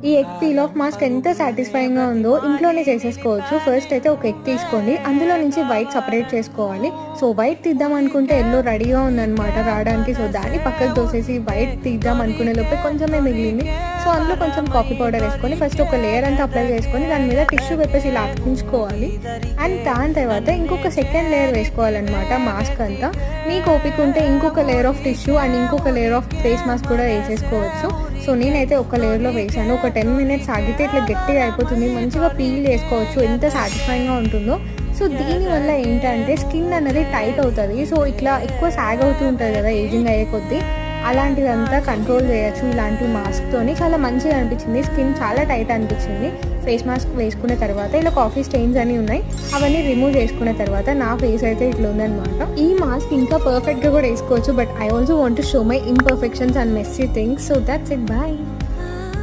ఈ egg peel off mask ఎంత సాటిస్ఫైయింగ్గా ఉందో ఇంట్లోనే చేసేసుకోవచ్చు. ఫస్ట్ అయితే ఒక ఎగ్ తీసుకోండి, అందులో నుంచి వైట్ సపరేట్ చేసుకోవాలి. సో వైట్ తీద్దాం అనుకుంటే ఎల్లో రెడీగా ఉందన్నమాట రావడానికి. సో దాన్ని పక్కకు తోసేసి వైట్ తీద్దాం అనుకునే లోపే కొంచెమే మిగిలింది. సో అందులో కొంచెం కాఫీ పౌడర్ వేసుకొని ఫస్ట్ ఒక లేయర్ అంతా అప్లై చేసుకొని దాని మీద టిష్యూ పేపర్స్ ఇలా అతికించుకోవాలి. అండ్ దాని తర్వాత ఇంకొక సెకండ్ లేయర్ వేసుకోవాలన్నమాట మాస్క్ అంతా. మీకు ఓపిక ఉంటే ఇంకొక లేయర్ ఆఫ్ టిష్యూ అండ్ ఇంకొక లేయర్ ఆఫ్ ఫేస్ మాస్క్ కూడా వేసేసుకోవచ్చు. సో నేనైతే ఒక లేయర్లో వేసాను. ఒక 10 minutes ఆగితే ఇట్లా గట్టిగా అయిపోతుంది, మంచిగా పీల్ చేసుకోవచ్చు, ఎంత సాటిస్ఫైయింగ్గా ఉంటుందో. సో దీనివల్ల ఏంటంటే స్కిన్ అనేది టైట్ అవుతుంది. సో ఇట్లా ఎక్కువ సాగ్ అవుతూ ఉంటుంది కదా ఏజింగ్ అయ్యే కొద్దీ, అలాంటిదంతా కంట్రోల్ చేయొచ్చు ఇలాంటి మాస్క్తోని. చాలా మంచిగా అనిపించింది, స్కిన్ చాలా టైట్ అనిపించింది. ఫేస్ మాస్క్ వేసుకున్న తర్వాత ఇలా కాఫీ స్టెయిన్స్ అని ఉన్నాయి, అవన్నీ రిమూవ్ చేసుకున్న తర్వాత నా ఫేస్ అయితే ఇట్లా ఉందన్నమాట. ఈ మాస్క్ ఇంకా పర్ఫెక్ట్గా కూడా వేసుకోవచ్చు, but I also want to show my imperfections and messy things. So that's it, bye.